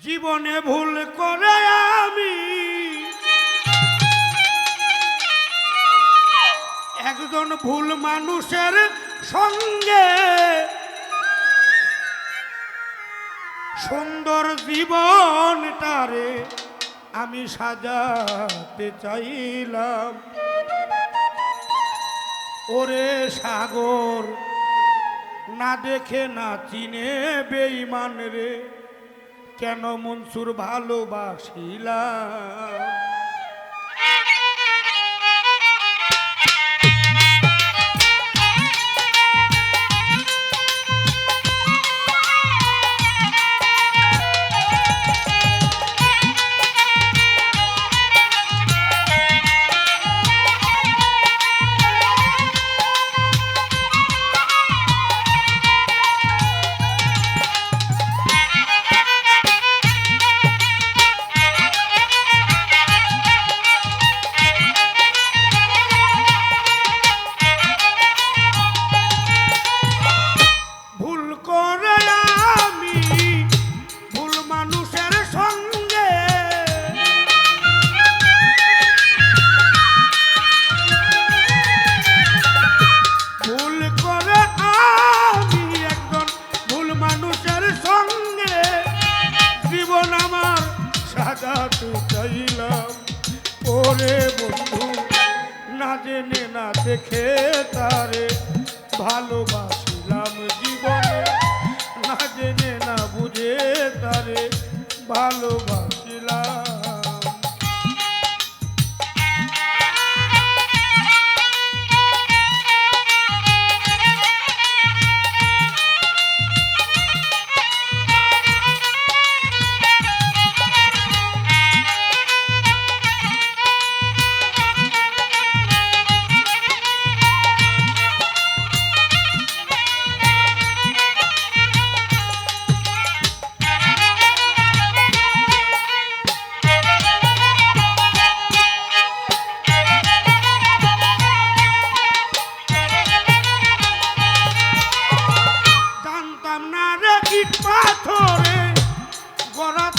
জীবনে ভুল করে আমি একজন ভুল মানুষের সঙ্গে সুন্দর জীবনটারে আমি সাজাতে চাইলাম। ওরে সাগর না দেখে না চিনে বেঈমান রে, কেন মনসুর ভালোবাসিলাম। ওরে বন্ধু না জেনে না দেখে তারে ভালোবাসিলাম জীবনে, না জেনে না বুঝে তারে ভালোবাসিলাম।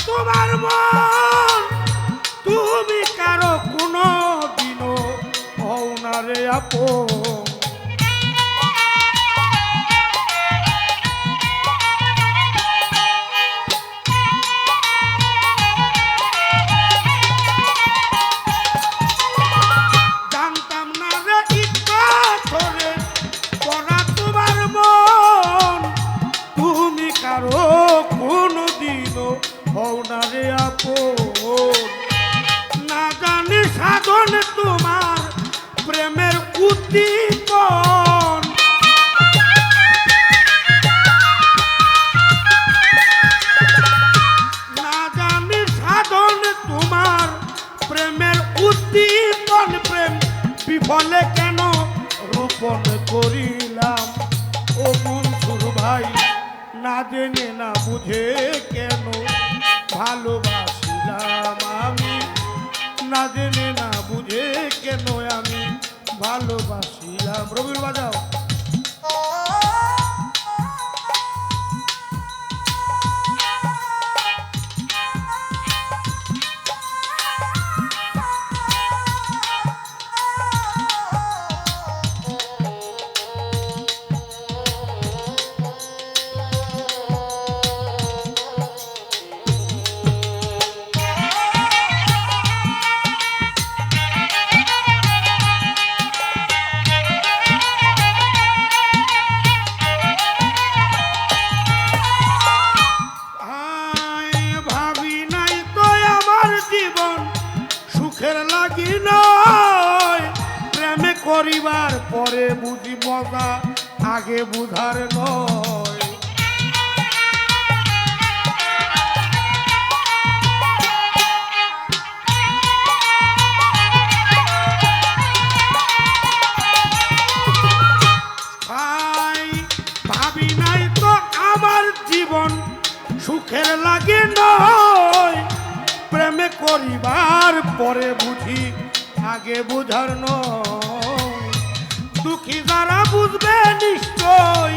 তোমার মন তুমি কারো কোনো দিনও হও না রে আপন। জানতাম না রে ইচ্ছা ধরে করা তোমার মন তুমি কারো কোনো দিনও হও না রে আপন। না জানি সাধন তোমার প্রেমের উদ্দীপন, না জানি সাধন তোমার প্রেমের উদ্দীপন। প্রেম বিফলে কেন রোপণ করিলাম ও মনসুর ভাই, না জেনে না বুঝে কেন ভালোবাসিলাম আমি, না জেনে না বুঝে কেন আমি ভালোবাসিলাম। রবির বাজাও। করিবার পরে বুঝি মজা আগে বুঝার নয়। ভাবি নাই তো আমার জীবন সুখের লাগে নয়, প্রেমে করিবার পরে বুঝি আগে বুঝার নয়। দুঃখী যারা বুঝবে নিশ্চয়,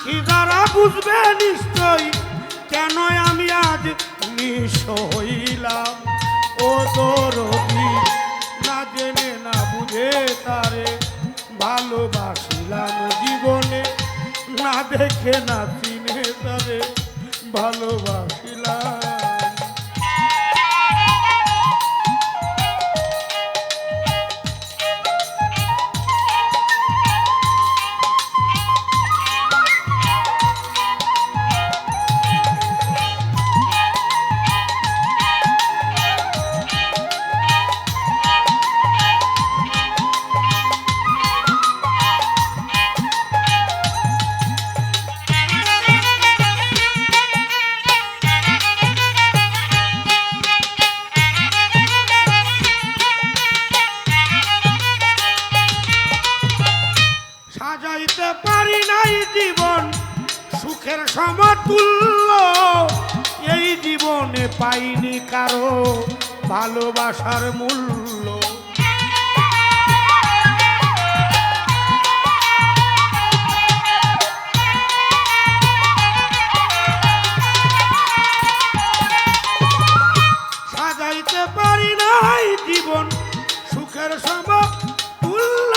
আখি দ্বারা বুঝবে নিশ্চয় কেন আমি আজ নিঃস্ব হইলাম। ও দরদি না জেনে না বুঝে তারে ভালোবাসিলাম জীবনে, না দেখে না চিনে তারে ভালোবাসিলাম। সাজাইতে পারি নাই জীবন সুখের সমতুল্য, এই জীবনে পাইনি কারো ভালোবাসার মূল্য। সাজাইতে পারি নাই জীবন সুখের সমতুল্য,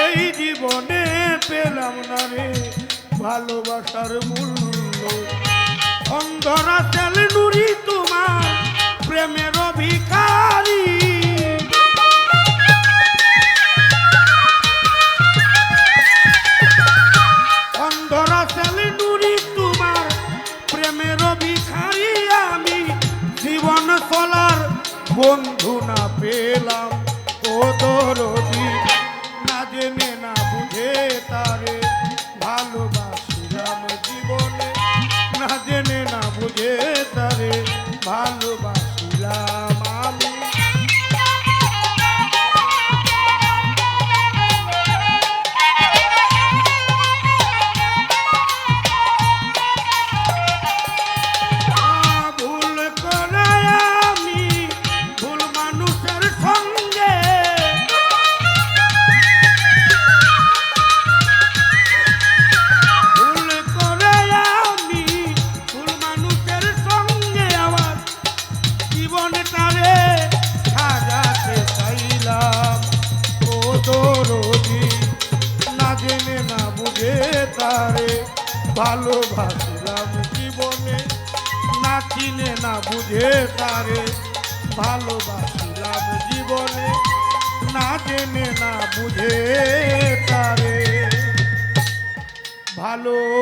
এই জীবনে পেলাম না রে ভালোবাসার মূল্য। অন্ধরা তেল নুরি তোমার প্রেমের ভিখারি, অন্ধরা তেল নুরি তোমার প্রেমের ভিখারি, আমি জীবন চলার বন্ধু না পেলাম। ও দরদি না জেনে না বুঝে তারে ভালোবাসিলাম জীবনে, না জেনে না বুঝে তারে ভালোবাসিলাম আমি। ভুল করে আমি ভুল মানুষের সঙ্গে, ভুল করে আমি ভুল মানুষের সঙ্গে আমার জীবনটারে সাজাতে চাইলাম। ও দরদি না জেনে না বুঝে তারে ভালোবাসিলাম জীবনে, না চিনে না বুঝে তারে ভালোবাসিলাম জীবনে, না জেনে না বুঝে তারে ভালোবাসিলাম।